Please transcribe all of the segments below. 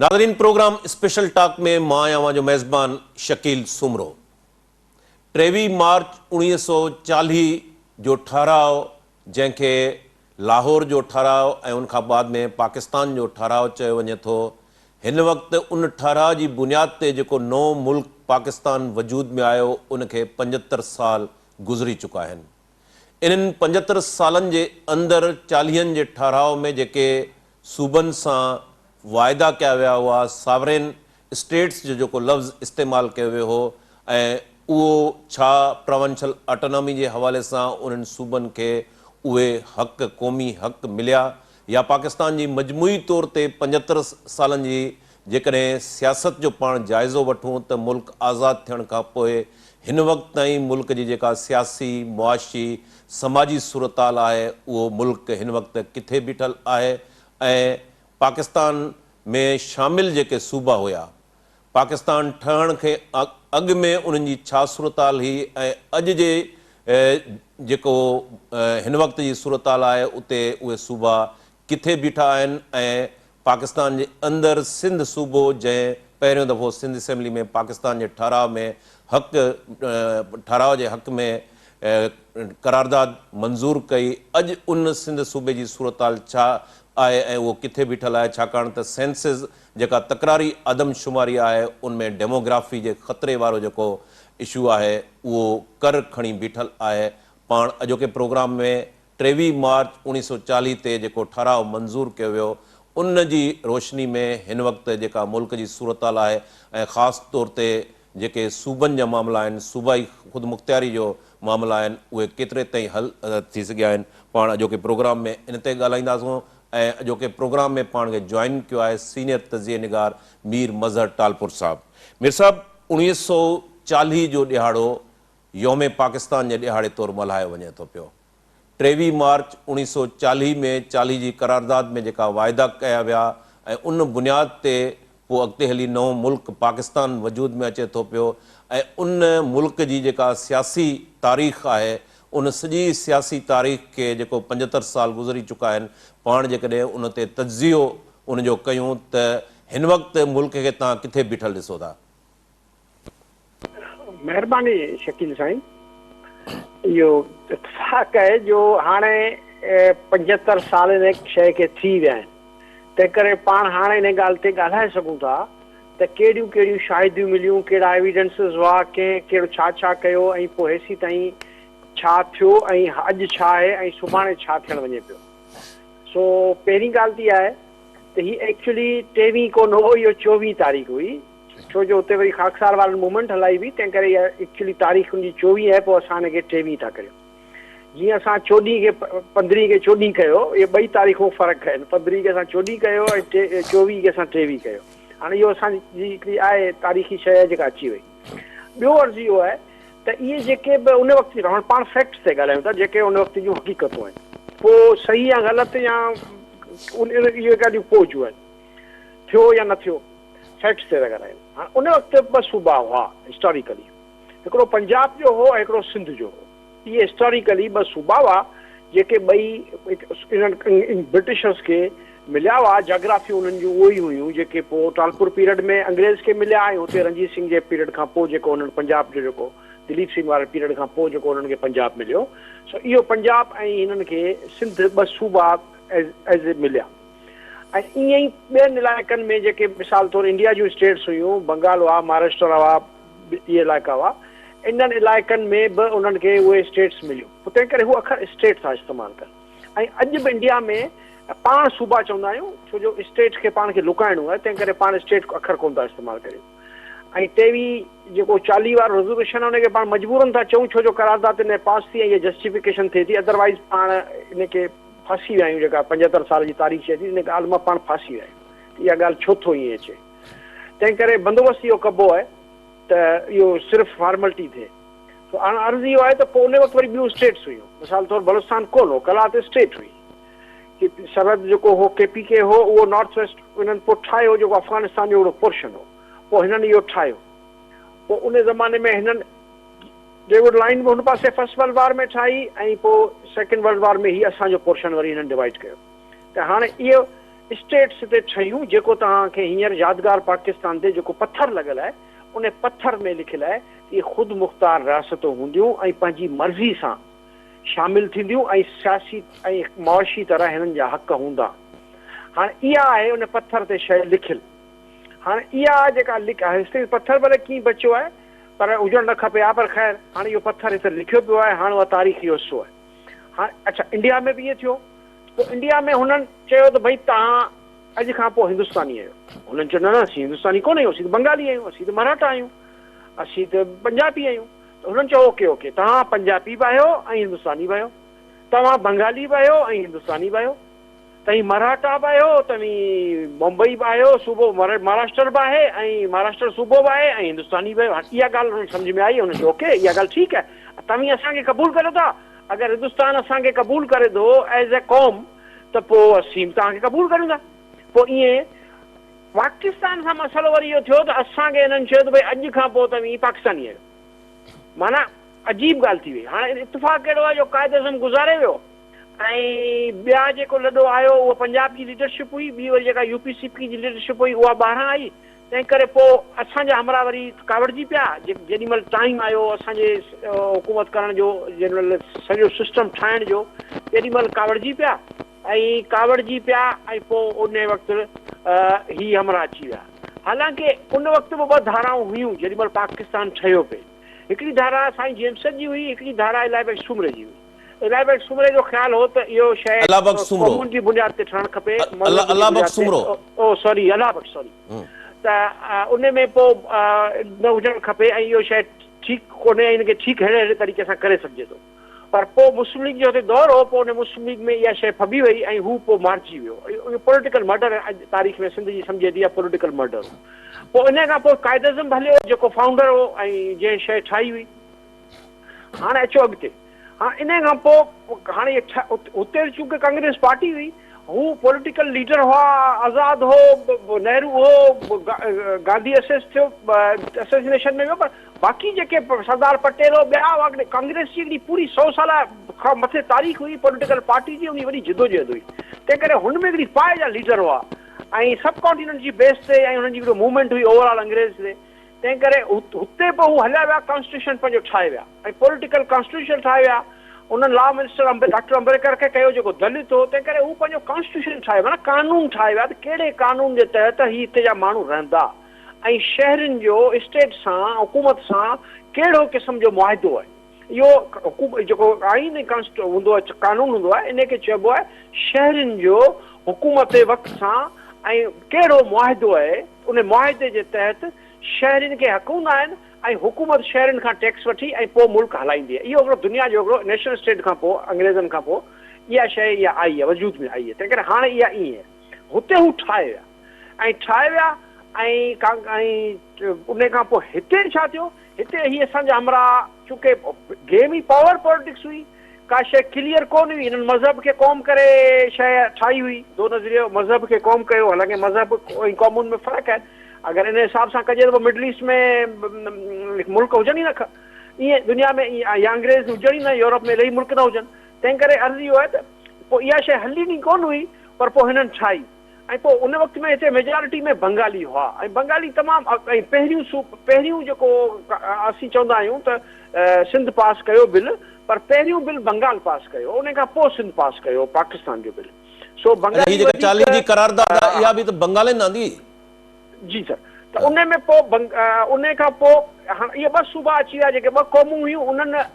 नाज़रीन, programme special talk में मां आवां जो मेज़बान शकील सुमरो। 23 मार्च 1940 जो ठहराव, जंहिंखे लाहौर जो ठहराव ऐं उनखां बाद में पाकिस्तान जो ठहराव चयो वञे थो, हिन वक़्तु उन ठहराव जी बुनियाद ते जेको नओं मुल्क पाकिस्तान वजूद में आयो, उनखे 75 साल गुज़री चुका आहिनि। इन्हनि 75 सालनि जे अंदरि 40 जे ठहराव में जेके सूबनि सां वाइदा कया विया हुआ, सॉवरेन स्टेट्स जो जेको लफ़्ज़ इस्तेमालु कयो वियो हो, ऐं उहो छा प्रोविंशियल ऑटोनॉमी जे हवाले सां उन्हनि सूबनि खे उहे हक़, क़ौमी हक़ मिलिया, या पाकिस्तान जी मजमूई तौर ते 75 सालनि जी जेकॾहिं सियासत जो पाण जाइज़ो वठूं त मुल्क आज़ादु थियण खां पोइ हिन वक़्त ताईं मुल्क जी जेका सियासी, मुआशी, समाजी सूरताल आहे, उहो मुल्क हिन वक़्तु किथे बीठल आहे, ऐं पाकिस्तान में शामिल जेके सूबा हुआ, पाकिस्तान ठहण खे अॻु में उन्हनि जी छा सूरताल हुई, ऐं अॼु जे जेको हिन वक़्त जी सूरताल आहे, उते उहे सूबा किथे बीठा आहिनि। ऐं पाकिस्तान जे अंदरि सिंध सूबो, जंहिं पहिरियों दफ़ो सिंध असेंबली में पाकिस्तान जे ठहराव में ठहराव जे हक़ में करारदाद मंज़ूर कई, अॼु उन सिंध सूबे जी सूरताल छा आहे ऐं उहो किथे बीठल आहे, छाकाणि त सेंसिस जेका तकरारी आदमशुमारी आहे, उनमें डेमोग्राफी जे ख़तरे वारो जेको इशू आहे, उहो कर खणी बीठल आहे। पाण अॼोके प्रोग्राम में 23 मार्च 1940 ते जेको ठहराव मंज़ूर कयो वियो, उन जी रोशनी में हिन वक़्तु जेका मुल्क जी सूरताल आहे, ऐं ख़ासि तौर ते जेके सूबनि जा मामला आहिनि, सूबाई ख़ुदि मुख़्तियारी जो मामला आहिनि, उहे केतिरे ताईं हल थी सघिया आहिनि, पाण अॼोके प्रोग्राम में इन ते ॻाल्हाईंदासूं। ऐं अॼोके प्रोग्राम में पाण खे जॉइन कयो आहे सीनियर तज़िये निगार मीर मज़हर टालपुर साहब। मीर साहब, 1940 जो ॾिहाड़ो योम पाकिस्तान जे ॾिहाड़े तौरु मल्हायो वञे थो पियो। 23 मार्च 1940 में 40 जी करारदाद में जेका वाइदा कया विया, ऐं उन बुनियाद ते पोइ अॻिते हली नओं मुल्क पाकिस्तान वजूद में अचे थो पियो, ऐं उन मुल्क जी जेका सियासी तारीख़ आहे, उन सॼी सियासी तारीख़ खे जेको 75 साल गुज़री चुका आहिनि, पाण जेकॾहिं उन ते तजियो उनजो कयूं त हिन वक़्तु मुल्क खे तव्हां किथे बीठल ॾिसो था? महिरबानी शकील साईं, इहो इत्तेफ़ाक़ आहे जो हाणे 75 साल इन शइ खे थी विया आहिनि, तंहिं करे पाण हाणे इन ॻाल्हि ते ॻाल्हाए सघूं था त कहिड़ियूं कहिड़ियूं शाहिदियूं मिलियूं, कहिड़ा एविडेंसिस हुआ, कंहिं कहिड़ो छा छा कयो, ऐं पोइ हेसी ताईं छा थियो, ऐं अॼु छा आहे, ऐं सुभाणे छा थियणु वञे पियो। सो पहिरीं ॻाल्हि थी आहे त हीअ एक्चुअली 23 कोन हो, इहो 24 तारीख़ हुई, छो जो हुते वरी ख़ाकसार वारनि मूवमेंट हलाई हुई, तंहिं करे इहा एक्चुअली तारीख़ हुनजी 24 आहे, पोइ असां हिनखे 23 था करियूं। जीअं असां 14 खे 15 खे 14 कयो, इहे ॿई तारीख़ूं फ़र्क़ु आहिनि। 15 खे असां 14 कयो ऐं 24 खे असां 23 कयो। हाणे इहो असांजी हिकिड़ी आहे तारीख़ी शइ आहे जेका अची वई। ॿियो अर्ज़ु इहो आहे त इहे जेके बि उन वक़्तु हाणे पाण फैक्ट्स ते ॻाल्हायूं था, जेके उन वक़्त जूं हक़ीक़तूं आहिनि, पोइ सही या ग़लति या इहे ॻाल्हियूं पोइ आहिनि, थियो या न थियो, फैक्ट्स ते था ॻाल्हायूं। हाणे उन वक़्तु ॿ सूबा हुआ हिस्टोरिकली, हिकिड़ो पंजाब जो हो ऐं हिकिड़ो सिंध जो हो। इहे हिस्टोरिकली ॿ सूबा हुआ जेके ॿई इन्हनि ब्रिटिशर्स खे मिलिया हुआ। जोग्राफी उन्हनि जूं उहो ई हुयूं जेके पोइ टालपुर पीरियड में अंग्रेज़ खे मिलिया, ऐं हुते रणजीत सिंह जे पीरियड खां पोइ जेको उन्हनि पंजाब जो जेको दिलीप सिंह वारे पीरियड खां पोइ जेको उन्हनि खे पंजाब मिलियो, सो इहो पंजाब ऐं हिननि खे सिंध ॿ सूबा एज़ ए मिलिया। ऐं ईअं ई ॿियनि इलाइक़नि में जेके मिसाल तौरु इंडिया जूं स्टेट्स हुयूं, बंगाल हुआ, महाराष्ट्र हुआ, इहे इलाइक़ा हुआ, इन्हनि इलाइक़नि में बि उन्हनि खे उहे स्टेट्स मिलियूं, तंहिं करे हू अखर स्टेट था इस्तेमालु कनि। ऐं अॼु बि इंडिया में पाण सूबा चवंदा आहियूं, छो जो स्टेट खे पाण खे लुकाइणो आहे, तंहिं करे पाण स्टेट अखर कोन था इस्तेमालु करियूं। ऐं 23 जेको 40 वारो रेज़ोल्यूशन आहे, उनखे पाण मजबूरन था चऊं, छो जो करारदाद इन पास थी ऐं इहा जस्टिफिकेशन थिए थी, अदरवाइज़ पाण इनखे फासी विया आहियूं। जेका 75 साल जी तारीख़ चए थी, इन ॻाल्हि मां पाण फासी विया आहियूं। इहा ॻाल्हि छो थो ईअं अचे, तंहिं करे बंदोबस्तु इहो कबो आहे त इहो सिर्फ़ु फॉर्मेलिटी थिए। तो हाणे अर्ज़ु इहो आहे त पोइ उन वक़्तु वरी ॿियूं स्टेट्स हुयूं, मिसाल तौरु बलूचिस्तान कोन हो, कलात स्टेट हुई, कि सरहद जेको हो KPK हो, उहो नॉर्थ वेस्ट उन्हनि पोइ ठाहियो, जेको अफ़गानिस्तान जो हिकिड़ो पोर्शन हो, पोइ हिननि इहो ठाहियो। पोइ उन ज़माने में हिननि डेविड लाइन बि हुन पासे फर्स्ट वर्ल्ड वार में ठाही, ऐं पोइ सेकेंड वर्ल्ड वार में ही असांजो पोर्शन वरी हिननि डिवाइड कयो। त हाणे इहो स्टेट्स ते ठहियूं जेको तव्हांखे हींअर यादगार पाकिस्तान ते जेको पत्थर लॻल आहे उन पत्थर में लिखियलु आहे कि ख़ुदि मुख़्तार रियासतूं हूंदियूं ऐं पंहिंजी मर्ज़ी सां शामिल थींदियूं ऐं सियासी ऐं मुआशी तरह हिननि जा हक़ हूंदा। हाणे इहा आहे उन पत्थर ते शइ लिखियलु। हाणे इहा जेका हिते पत्थर भले कीअं बचियो आहे पर हुजणु न खपे आहे, पर ख़ैर हाणे इहो पत्थर हिते लिखियो पियो आहे, हाणे उहा तारीख़ी हिसो आहे। हाणे अच्छा इंडिया में बि इहो थियो, पोइ इंडिया में हुननि चयो त भई तव्हां अॼु खां पोइ हिंदुस्तानी आहियो। हुननि चयो न न असीं हिंदुस्तानी कोन आहियूं, असीं त बंगाली आहियूं, असीं त मराठा आहियूं, असीं त पंजाबी आहियूं। त हुननि चयो ओके ओके, तव्हां पंजाबी बि आहियो ऐं हिंदुस्तानी बि आहियो, तव्हां बंगाली बि आहियो ऐं हिंदुस्तानी बि आहियो, तव्हीं मराठा बि आहियो, तव्हीं मुंबई बि आहियो, सूबो महाराष्ट्र बि आहे ऐं महाराष्ट्र सूबो बि आहे ऐं हिंदुस्तानी बि आहियो। हाणे इहा ॻाल्हि हुननि सम्झ में आई, हुननि चयो ओके इहा ॻाल्हि ठीकु आहे, तव्हीं असांखे क़बूल करो था, अगरि हिंदुस्तान असांखे क़बूल करे थो एज़ ए क़ौम त पोइ असीं तव्हांखे क़बूल करूं था। पोइ ईअं पाकिस्तान सां मसइलो वरी इहो थियो त असांखे हिननि चयो त भई अॼु खां पोइ तव्हीं पाकिस्तानी आहियो। माना अजीब ॻाल्हि थी वई। हाणे इत्तेफ़ाक़ कहिड़ो आहे जो क़ाइदे आज़म गुज़ारे वियो ऐं ॿिया जेको लॾो आयो उहो पंजाब जी लीडरशिप हुई, ॿी वरी जेका UPCP जी लीडरशिप हुई उहा ॿाहिरां आई। तंहिं करे पोइ असांजा हमरा वरी कावड़जी पिया जेॾीमहिल टाइम आयो असांजे हुकूमत करण जो, जेॾीमहिल सॼो सिस्टम ठाहिण जो, तेॾीमहिल कावड़जी पिया ऐं पोइ उन वक़्तु ही हमरा अची विया। हालांकि उन वक़्तु बि ॿ धाराऊं हुयूं जेॾीमहिल पाकिस्तान ठहियो पिए। हिकिड़ी धारा साईं जेम्सन जी हुई, हिकिड़ी धारा इलाही बख़्श सुमरे जी हुई। इलाही बख़्श सुमरे जो ख़्यालु हो त इहो शइ अल्लाह बख़्श सुमरो, क़ौमुनि जी बुनियाद ते ठहणु खपे, अल्लाह बख़्श सुमरो, अल्लाह बख़्श सॉरी, त उन में पोइ न हुजणु खपे ऐं इहो शइ ठीकु कोन्हे ऐं हिनखे ठीकु अहिड़े तरीक़े सां करे सघिजे थो। पर पोइ मुस्लिम लीग जो हुते दौर हो, पोइ उन मुस्लिम लीग में इहा शइ फबी वई ऐं हू पोइ मारिजी वियो। इहो पॉलिटिकल मर्डर अॼु तारीख़ में सिंध जी सम्झे थी, पॉलिटिकल मर्डर। पोइ इन खां पोइ क़ाइदे आज़म हलियो जेको फाउंडर हो ऐं जंहिं शइ ठाही हुई। हाणे अचो अॻिते। हाणे इन खां पोइ हाणे हुते चूंकि कांग्रेस पार्टी हुई, हू पॉलिटिकल लीडर हुआ, आज़ाद हो, नेहरू हो, गांधी असोसिएशन में वियो, पर बाक़ी जेके सरदार पटेल हो ॿिया हुआ, कांग्रेस जी हिकिड़ी पूरी 100 साल खां मथे तारीख़ हुई पॉलिटिकल पार्टी जी, उन वॾी जिदोजहद हुई। तंहिं करे हुन में हिकिड़ी पाए जा लीडर हुआ ऐं सब कॉन्टिनेंट जी बेस ते ऐं हुननि जी हिकिड़ो मूवमेंट हुई ओवरऑल अंग्रेज़ ते। तंहिं करे हुते पोइ हू हलिया विया, कॉन्स्टिट्यूशन पंहिंजो ठाहे विया ऐं पॉलिटिकल कॉन्स्टिट्यूशन ठाहे विया। उन्हनि लॉ मिनिस्टर डॉक्टर अम्बेडकर खे कयो जेको दलित हो, तंहिं करे हू पंहिंजो कॉन्स्टिट्यूशन ठाहे, माना कानून ठाहे विया त कहिड़े कानून जे तहत ही हिते जा माण्हू रहंदा ऐं शहरनि जो स्टेट सां हुकूमत सां कहिड़ो क़िस्म जो मुआहिदो आहे। इहो जेको आइन हूंदो आहे, कानून हूंदो आहे, इन खे चइबो आहे शहरनि जो हुकूमत वक़्त सां ऐं कहिड़ो मुआहिदो आहे। उन मुआहिदे जे तहत शहरनि खे हक़ हूंदा आहिनि ऐं हुकूमत शहरनि खां टैक्स वठी ऐं पोइ मुल्क हलाईंदी आहे। इहो हिकिड़ो दुनिया जो हिकिड़ो नेशनल स्टेट खां पोइ अंग्रेज़नि खां पोइ इहा शइ इहा आई आहे, वजूद में आई आहे। तंहिं करे हाणे इहा ईअं आहे। हुते हू ठाहे विया ऐं उन खां पोइ हिते छा थियो, हिते ही असांजा हमरा चूंकि गेम ई पावर पॉलिटिक्स हुई, का शइ क्लियर कोन हुई। हिननि मज़हब खे क़ौम करे शइ ठाही हुई, दो नज़रियो मज़हब खे क़ौम कयो। हालांकि मज़हब ऐं क़ौमुनि में फ़र्क़ु आहे। अगरि इन हिसाब सां कजे त मिडल ईस्ट में मुल्क हुजनि ई न, ईअं दुनिया में या अंग्रेज़ हुजनि ई न, यूरोप में रही मुल्क न हुजनि। तंहिं करे अर्ज़ु इहो आहे त पोइ इहा शइ हलणी कोन हुई, पर पोइ हिननि ठाही। ऐं पोइ उन वक़्त में हिते मेजॉरिटी में बंगाली हुआ ऐं बंगाली तमामु ऐं पहिरियों जेको असीं चवंदा आहियूं त सिंध पास कयो बिल, पर पहिरियों बिल बंगाल पास कयो, उन खां पोइ सिंध पास कयो पाकिस्तान जो बिल। सो बंगाली 40 जी करारदाद आहे, इहा बि त बंगालनि आंदी। जी सर, त उन में पोइ उन खां पोइ हाणे इहे 2 सूबा अची विया जेके 2 क़ौमूं हुयूं,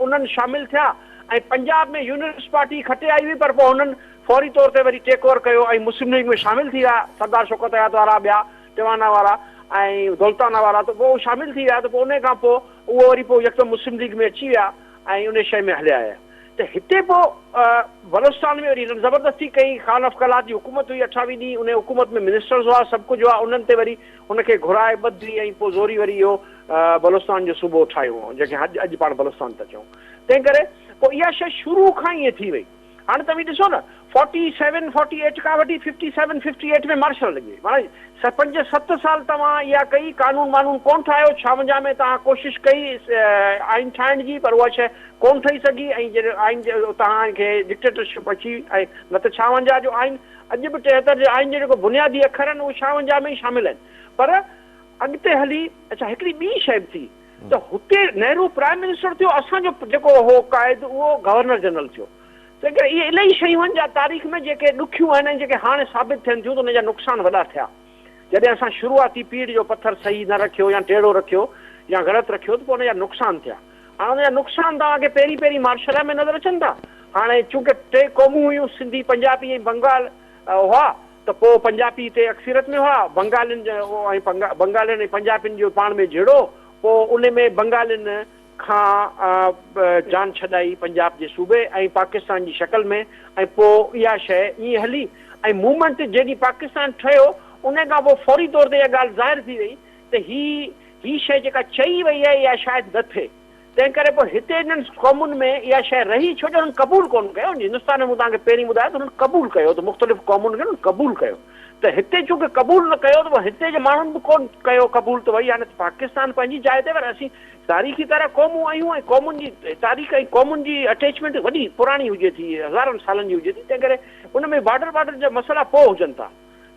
उन्हनि शामिल थिया ऐं पंजाब में यूनियनिस्ट पार्टी खटे आई हुई, पर पोइ हुननि फौरी तौर ते वरी टेक ओवर कयो ऐं मुस्लिम लीग में शामिल थी विया। सरदार शौकत हयात वारा, ॿिया टिवाना वारा ऐं दौलताना वारा, त पोइ शामिल थी विया। त पोइ उन खां पोइ उहो वरी पोइ यकदमि मुस्लिम लीग में अची विया ऐं उन शइ में हलिया आया। त हिते पोइ बलोचिस्तान में वरी हिननि ज़बरदस्ती कई, ख़ान अफ़क़लात जी हुकूमत हुई 28 ॾींहं, उन हुकूमत में मिनिस्टर्स हुआ, सभु कुझु हुआ, उन्हनि ते वरी हुनखे घुराए ॿधी ऐं पोइ ज़ोरी वरी इहो बलोचिस्तान जो सूबो ठाहियो हो, जंहिंखे अॼु पाण बलोचिस्तान था चऊं। तंहिं करे पोइ इहा शइ शुरू खां ईअं थी वई। हाणे तव्हां ॾिसो न, 47 48 खां वठी 57 58 में मार्शल लॻी माना 5-7 साल तव्हां इहा कई कानून मानून कोन ठाहियो 56 में तव्हां कोशिशि कई आइन ठाहिण जी पर उहा शइ कोन ठही सघी ऐं जॾहिं आइन तव्हांखे डिक्टेटरशिप अची ऐं न त 56 जो आइन अॼु बि 73 जो आइन जो जेको बुनियादी अखर आहिनि उहे 56 में ई शामिल आहिनि पर अॻिते हली अच्छा हिकिड़ी ॿी शइ बि थी त हुते नेहरू प्राइम मिनिस्टर थियो असांजो जेको हो क़ाइद उहो गवर्नर जनरल थियो तंहिं करे इहे इलाही शयूं आहिनि जा तारीख़ में जेके ॾुखियूं आहिनि ऐं जेके हाणे साबित थियनि थियूं त उन जा नुक़सान वॾा थिया जॾहिं असां शुरूआती पीढ़ जो पथर सही न रखियो या टेढ़ो रखियो या ग़लति रखियो त पोइ उन जा नुक़सान थिया हाणे उन जा नुक़सान तव्हांखे पहिरीं पहिरीं मार्शल में नज़र अचनि था हाणे चूंकि 3 क़ौमूं हुयूं सिंधी पंजाबी ऐं बंगाल हुआ त पोइ पंजाबी हिते अक्सरियत में हुआ बंगालियुनि जो ऐं बंगालियुनि ऐं पंजाबियुनि जो पाण में जहिड़ो पोइ उन में बंगालियुनि खां जान छॾाई पंजाब जे सूबे ऐं पाकिस्तान जी शक्ल में ऐं पोइ इहा शइ ईअं हली ऐं मूवमेंट जॾहिं पाकिस्तान ठहियो उन खां पोइ फौरी तौर ते इहा ॻाल्हि ज़ाहिर थी वई त ही शइ जेका चई वई आहे इहा शायदि न थिए तंहिं करे पोइ हिते इन्हनि क़ौमुनि में इहा शइ रही छो जो हुननि क़बूल कोन कयो हिंदुस्तान में मूं तव्हांखे पहिरीं ॿुधायो त हुननि क़बूल कयो त मुख़्तलिफ़ क़ौमुनि खे हुननि क़बूल कयो त हिते चूंकि क़बूल न कयो त पोइ हिते जे माण्हुनि बि कोन कयो क़बूल त वई हाणे पाकिस्तान पंहिंजी जाइ ते पर असीं तारीख़ी तरह क़ौमूं आहियूं ऐं क़ौमुनि जी तारीख़ ऐं क़ौमुनि जी अटैचमेंट वॾी पुराणी हुजे थी हज़ारनि सालनि जी हुजे थी तंहिं करे उन में बॉर्डर जा मसइला पोइ हुजनि था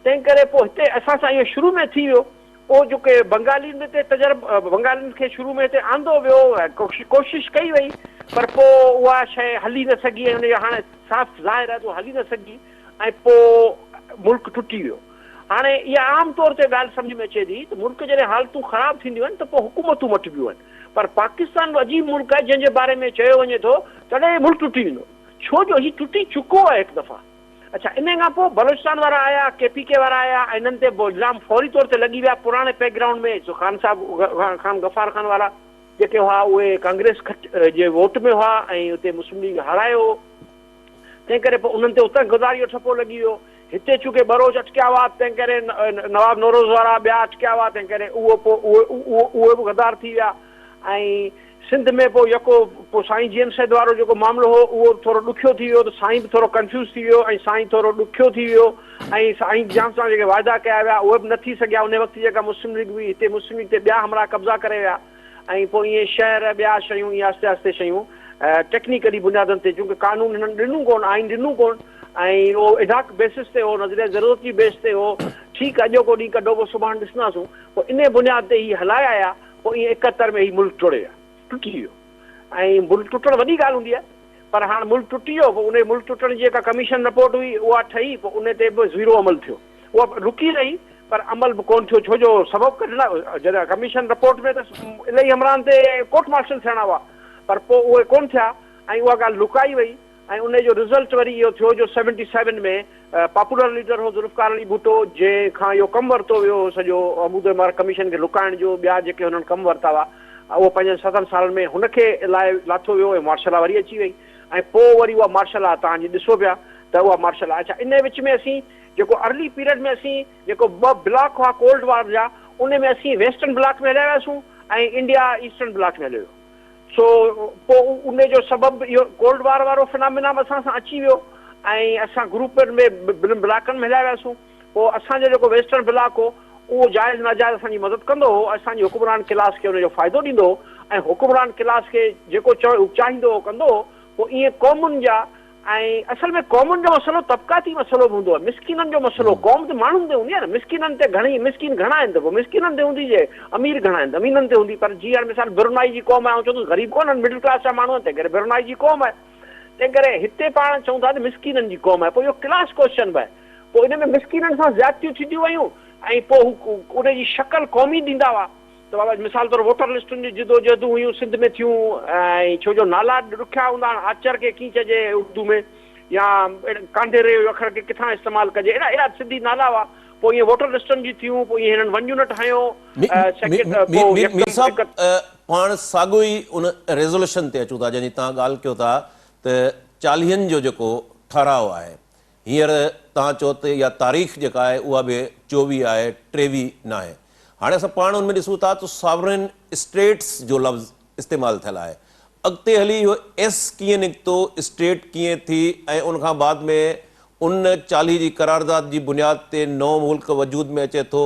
तंहिं करे पोइ हिते असां सां इहो शुरू में थी वियो पोइ जेके बंगालियुनि ते बंगालियुनि खे शुरू में हिते आंदो वियो कोशिशि कई वई पर पोइ उहा शइ हली न सघी ऐं उनजो हाणे साफ़ ज़ाहिर आहे त हली न सघी ऐं पोइ मुल्क टुटी वियो हाणे इहा आम तौर ते ॻाल्हि सम्झ में अचे थी त मुल्क जॾहिं हालतूं ख़राबु थींदियूं आहिनि त पोइ हुकूमतूं मटिबियूं आहिनि पर पाकिस्तान अजीब मुल्क आहे जंहिंजे बारे में चयो वञे थो तॾहिं मुल्क टुटी वेंदो छो जो हीउ टुटी चुको आहे हिकु दफ़ा अच्छा इन खां पोइ बलोचिस्तान वारा आया KPK वारा आया इन्हनि ते इल्ज़ाम फौरी तौर ते लॻी विया पुराणे बैकग्राउंड में जो ख़ान साहब ख़ान गफ़ार ख़ान वारा जेके हुआ उहे कांग्रेस जे वोट में हुआ ऐं हुते मुस्लिम लीग हारायो तंहिं करे पोइ उन्हनि ते उतां गुज़ारियो ठपो लॻी वियो हिते चूंकि बरोच अटकिया हुआ तंहिं करे नवाब नौरोज़ वारा ॿिया अटकिया हुआ तंहिं करे उहे बि गद्दार थी विया ऐं सिंध में पोइ यको पोइ साईं जीअन सैद वारो जेको मामिलो हो उहो थोरो ॾुखियो थी वियो त साईं बि थोरो कंफ्यूज़ थी वियो ऐं साईं थोरो ॾुखियो थी वियो ऐं साईं जाम सां जेके वाइदा कया विया उहे बि न थी सघिया उन वक़्तु जेका मुस्लिम लीग हुई हिते मुस्लिम लीग ते ॿिया हमला कब्ज़ा करे विया ऐं पोइ ईअं शहर ॿिया शयूं ईअं आस्ते आस्ते शयूं टेक्निकली बुनियादनि ते चूंकि कानून हिननि ॾिनूं कोन आइन ॾिनूं कोन ऐं उहो इडाक बेसिस ते हो नज़रिया ज़रूरत जी बेस ते हो ठीकु आहे अॼोको ॾींहुं कढो पोइ सुभाणे ॾिसंदासूं पोइ इन बुनियाद ते हीअ हलाया आया पोइ ईअं 71 में हीउ मुल्क टुटे विया टुटी वियो ऐं मुल्क टुटणु वॾी ॻाल्हि हूंदी आहे पर हाणे मुल्क टुटी वियो पोइ उन मुल्क टुटण जी जेका कमीशन रिपोर्ट हुई उहा ठही पोइ उन ते बि ज़ीरो अमल थियो उहा रुकी रही पर अमल बि कोन थियो छो जो सबबु कढणा जॾहिं कमीशन रिपोर्ट में त इलाही हमरान ते कोर्ट मार्शल थियणा हुआ पर पोइ उहे कोन थिया ऐं उहा ॻाल्हि लुकाई वई ऐं उन जो रिज़ल्ट वरी इहो थियो जो 77 में पॉपुलर लीडर हो ज़ुल्फ़िकार अली भुट्टो जंहिंखां इहो कमु वरितो वियो सॼो अहमदुद्दीन कमीशन खे लुकाइण जो ॿिया जेके हुननि कमु वरिता हुआ उहो 5-7 सालनि में हुनखे लाइ लाथो वियो ऐं मार्शल वरी अची वई ऐं पोइ वरी उहा मार्शल तव्हांजी ॾिसो पिया त उहा मार्शल अच्छा इन विच में असीं जेको अर्ली पीरियड में असीं जेको 2 ब्लॉक हुआ कोल्ड वार जा उन में असीं वेस्टर्न ब्लॉक में हलिया वियासीं ऐं इंडिया ईस्टर्न ब्लॉक में हलियो सो पोइ उन जो सबबु इहो कोल्ड वार वारो फिनामिना बि असां सां अची वियो ऐं असां ग्रुपनि में ॿिनि ब्लॉकनि में हलिया वियासीं पोइ असांजो जेको वेस्टर्न ब्लॉक हो उहो जाइज़ नाजाइज़ असांजी मदद कंदो हो असांजी हुकुमरान क्लास खे हुनजो फ़ाइदो ॾींदो हो ऐं हुकुमरान क्लास खे जेको चाहींदो हो कंदो हो पोइ ईअं क़ौमुनि जा ऐं असल में क़ौमुनि जो मसइलो तबक़ाती मसइलो बि हूंदो आहे मिसकिननि जो मसइलो क़ौम त माण्हुनि ते हूंदी आहे न मिसकिननि ते घणी मिसकिन घणा आहिनि त पोइ मिसकिननि ते हूंदी जे अमीर घणा आहिनि अमीरनि ते हूंदी पर जीअं मिसाल बिरनाई जी क़ौम आहे ऐं चवंदुसि ग़रीब कोन आहिनि मिडिल क्लास जा माण्हू आहिनि तंहिं करे बिरनाई जी क़ौम आहे तंहिं करे हिते पाण चऊं था त मिसकिननि जी क़ौम आहे पोइ इहो क्लास क्वेश्चन बि आहे पोइ इन में मिसकिननि सां ज़्यादतियूं थींदियूं वयूं ऐं पोइ उनजी शक्ल क़ौमी ॾींदा हुआ त बाबा मिसाल तौरु वोटर लिस्टुनि जी जिदोजहदूं हुयूं सिंध में थियूं ऐं छो जो नाला ॾुखिया हूंदा आहिनि आचर खे कीअं चइजे उर्दू में या कांडेरे अखर खे किथां इस्तेमालु कजे अहिड़ा सिंधी नाला हुआ पोइ ईअं वोटर लिस्टनि जी थियूं पोइ ईअं हिननि 1 यूनिट ठाहियो मीर साहब पाण साॻियो ई उन रेज़ोल्यूशन ते अचूं था जंहिंजी तव्हां ॻाल्हि कयो था त 40 जो जेको ठहिराउ आहे हींअर तव्हां चओ त इहा तारीख़ जेका आहे उहा बि 24 आहे 23 न आहे हाणे असां पाण हुन में ॾिसूं था त सॉवरेन स्टेट्स जो लफ़्ज़ इस्तेमालु थियल आहे अॻिते हली इहो एस कीअं निकितो स्टेट कीअं थी ऐं उनखां बाद में उन 40 जी करारदाद जी बुनियाद ते नओं मुल्क वजूद में अचे थो।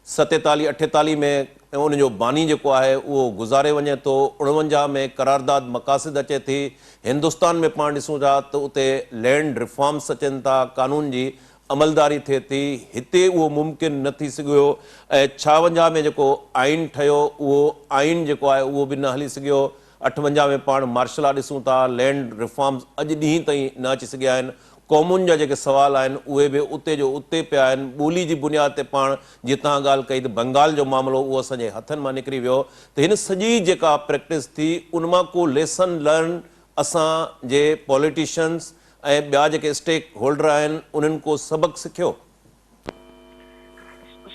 47 48 में उन जो बानी जेको आहे उहो गुज़ारे वञे थो। 49 में करारदाद मक़ासिद अचे थी। हिंदुस्तान में पाण ॾिसूं था त उते लैंड रिफॉर्म्स अचनि था, कानून जी अमलदारी थिए थी। हिते उहो मुमकिन न थी सघियो। ऐं 56 में जेको आइन ठहियो उहो आइन जेको आहे उहो बि न हली सघियो। 58 में पाण मार्शल लॉ ॾिसूं था, लैंड रिफॉर्म्स अॼु ॾींहं ताईं न अची सघिया आहिनि। क़ौमुनि जा जेके सुवाल आहिनि उहे बि उते जो उते पिया आहिनि। ॿोली जी बुनियाद ते पाण जीअं तव्हां ॻाल्हि कई त बंगाल जो मामिलो उहो असांजे हथनि मां निकिरी वियो। त हिन सॼी जेका प्रैक्टिस थी उन मां को लेसन लर्न असांजे पॉलिटिशियंस ऐं ॿिया जेके स्टेक होल्डर आहिनि उन्हनि को सबक़ु सिखियो।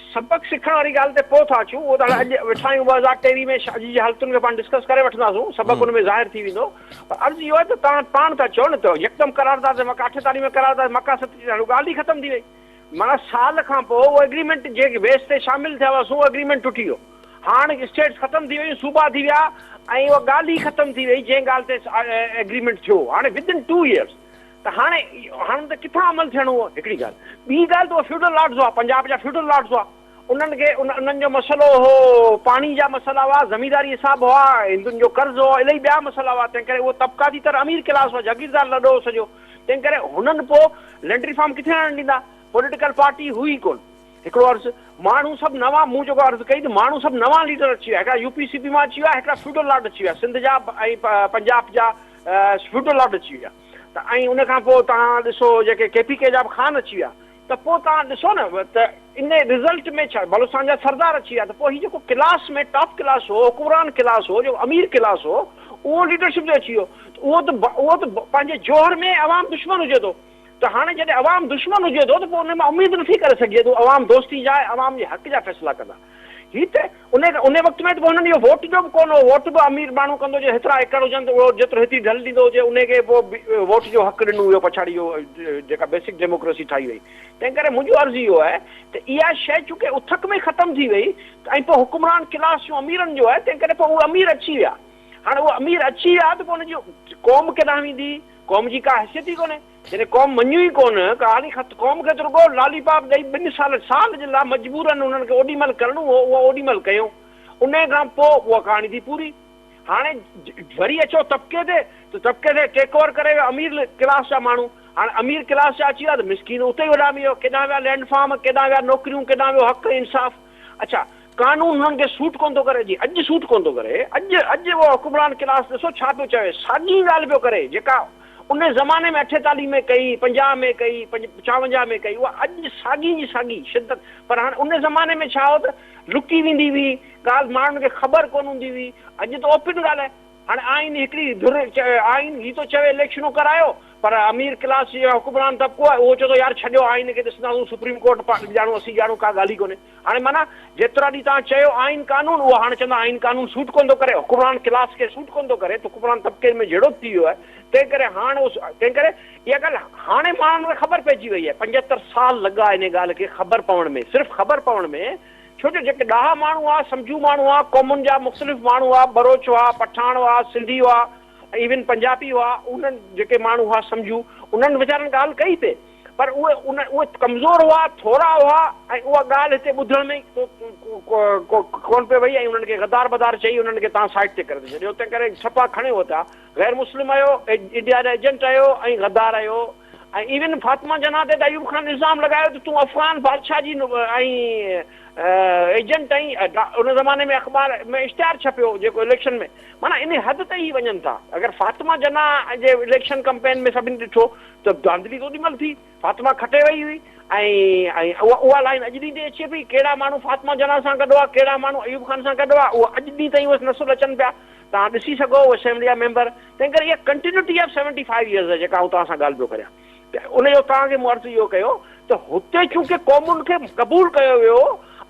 सबक़ सिखण वारी ॻाल्हि ते पोइ था अचूं। उहो त अॼु वेठा आहियूं 2023 में अॼु जी हालतुनि खे पाण डिस्कस करे वठंदासीं। सबक़ु हुन में ज़ाहिर थी वेंदो। अर्ज़ु इहो आहे त तव्हां पाण था चओ न त यकदमि करारदाद 48 में करारदाद मक़ासिद ॻाल्हि ई ख़तम थी वई। माना साल खां पोइ उहो एग्रीमेंट जे बेस ते शामिलु थिया हुआसीं, उहो एग्रीमेंट टुटी वियो। हाणे स्टेट्स ख़तम थी वियूं, सूबा थी विया ऐं उहा ॻाल्हि ई ख़तम थी वई जंहिं ॻाल्हि ते एग्रीमेंट थियो। हाणे विदिन 2 years त हाणे त किथां अमल थियणो हो हिकिड़ी ॻाल्हि। ॿी ॻाल्हि त उहो फ्यूडल लॉर्ड्स हुआ, पंजाब जा फ्यूडल लॉर्ड्स हुआ। उन्हनि खे उन्हनि जो मसइलो हो, पाणी जा मसइला हुआ, ज़मींदारी हिसाब हुआ, हिंदुनि जो कर्ज़ु हो, इलाही ॿिया मसइला हुआ। तंहिं करे उहो तबक़ाती तरह अमीर क्लास हुआ, जागीरदार लॾो हो सॼो। तंहिं करे हुननि पोइ लैंड रिफॉर्म किथे आणणु ॾींदा? पॉलिटिकल पार्टी हुई कोन। हिकिड़ो अर्ज़ु माण्हू सभु नवां, मूं जेको अर्ज़ु कई त माण्हू सभु नवां लीडर अची विया। हिकिड़ा UPCP मां अची विया, हिकिड़ा फ्यूडल लॉर्ड अची विया, सिंध जा ऐं पंजाब जा फ्यूडल लॉर्ड अची विया। त ऐं उन खां पोइ तव्हां ॾिसो जेके KPK जा बि ख़ान अची विया। त पोइ तव्हां ॾिसो न त इन रिज़ल्ट में छा बलूचिस्तान जा सरदार अची विया। त पोइ हीउ जेको क्लास में टॉप क्लास हो, हुकुमरान क्लास हो, जो अमीर क्लास हो, उहो लीडरशिप ते अची वियो। उहो त पंहिंजे जोहर में अवाम दुश्मन हुजे थो। त हाणे जॾहिं अवाम दुश्मन हुजे थो त पोइ उन मां उमेदु नथी करे सघे थो अवाम दोस्ती जा, अवाम जे हक़ जा फ़ैसिला कंदा। हीअ त उन वक़्त में त हुननि इहो वोट जो बि कोन हो। वोट बि अमीर माण्हू कंदो जे हेतिरा एकड़ हुजनि त उहो जेतिरो हिते ढल ॾींदो हुजे उनखे पोइ वोट जो हक़ ॾिनो वियो। पछाड़ी इहो जेका बेसिक डेमोक्रेसी ठाही वई। तंहिं करे मुंहिंजो अर्ज़ु इहो आहे त इहा शइ चूंकि उथक में ख़तमु थी वई ऐं पोइ हुकुमरान क्लास जो अमीरनि जो आहे, तंहिं करे पोइ उहे अमीर अची विया। हाणे उहो अमीर अची विया त पोइ हुनजी क़ौम केॾांहुं वेंदी? क़ौम जी का हैसियत ई कोन्हे। जॾहिं क़ौम मञियूं ई कोन, कहाणी क़ौम खे त रुॻो लालीपाप ॾेई 2 साल जे लाइ मजबूरनि उन्हनि खे ओॾीमहिल करिणो हो, उहो ओॾीमहिल कयूं। उन खां पोइ उहा कहाणी थी पूरी। हाणे वरी अचो तबिके ते, त तबिके ते टेक ओवर करे वियो अमीर क्लास जा माण्हू। हाणे अमीर क्लास जा अची विया त मिसकीन उते ई उॾामी वियो। केॾांहुं विया लैंड फार्म, केॾांहुं विया नौकिरियूं, केॾांहुं वियो हक़ इंसाफ़। अच्छा, कानून हुननि खे सूट कोन थो करे। जी अॼु सूट कोन थो करे। अॼु उहो हुकुमरान क्लास ॾिसो छा पियो चवे, साॻी ॻाल्हि पियो करे जेका उन ज़माने में 48 में कई, 50 में कई, 55 में कई, उहा अॼु साॻी जी साॻी शिदत। पर हाणे उन ज़माने में छा हो त लुकी वेंदी हुई ॻाल्हि, माण्हुनि खे ख़बर कोन हूंदी हुई। अॼु त ओपन ॻाल्हि आहे। हाणे आइन हिकिड़ी धुर आइन हीअ थो चवे इलेक्शनूं करायो, पर अमीर क्लास जो हुकुमरान तबिको आहे उहो चए थो यार छॾियो आइन खे, ॾिसंदासीं सुप्रीम कोर्ट ॼाणूं असीं ॼाणूं, का ॻाल्हि ई कोन्हे। हाणे माना जेतिरा ॾींहं तव्हां चयो आइन कानून, उहो हाणे चवंदा आइन कानून सूट कोन थो करे, हुकुमरान क्लास खे सूट कोन थो करे, त हुकुमरान तबिके में जहिड़ो थी वियो आहे। तंहिं करे हाणे तंहिं करे इहा ॻाल्हि हाणे माण्हुनि खे ख़बर पइजी वई आहे। 75 साल लॻा इन ॻाल्हि खे ख़बर पवण में, सिर्फ़ु ख़बर पवण में। छो जो जेके ॾाह माण्हू हुआ, सम्झू माण्हू हुआ, क़ौमुनि जा मुख़्तलिफ़ माण्हू हुआ, बरोच हुआ, पठान हुआ, सिंधी हुआ, इवन पंजाबी हुआ, उन्हनि जेके माण्हू हुआ सम्झू, उन्हनि वीचारनि ॻाल्हि कई पे, पर उहे कमज़ोर हुआ, थोरा हुआ, ऐं उहा ॻाल्हि हिते ॿुधण में कोन पे वई, ऐं उन्हनि खे गदार बदार चई उन्हनि खे तव्हां साइड ते करे छॾियो। तंहिं करे छपा खणे वरिता। गैर मुस्लिम आयो, इंडिया जा एजेंट आयो, ऐं गद्दार आयो। ऐं इवन फातिमा जना ते अयूब खान इल्ज़ाम लॻायो त तूं अफ़गान बादशाह जी ऐं एजेंट आई। उन ज़माने में अख़बार में इश्तिहार छपियो जेको इलेक्शन में, माना इन हद ते ई वञनि था। अगरि फातिमा जना जे इलेक्शन कैंपेन में सभिनी ॾिठो त धांधली ओॾीमहिल थी, फातिमा खटे वई हुई, ऐं उहा लाइन अॼु ॾींहं ते अचे पई, कहिड़ा माण्हू फातिमा जना सां गॾु आहे, कहिड़ा माण्हू अयूब खान सां गॾु आहे, उहा अॼु ॾींहं ताईं उहे नसुल अचनि पिया। तव्हां ॾिसी सघो असेंबली जा मेंबर। तंहिं करे इहा कंटिन्यूटी ऑफ 75 years आहे जेका आउं तव्हां सां ॻाल्हि पियो करियां। त उनजो तव्हांखे मूं अर्ज़ु इहो कयो त हुते चूंकि क़ौमुनि खे क़बूल कयो वियो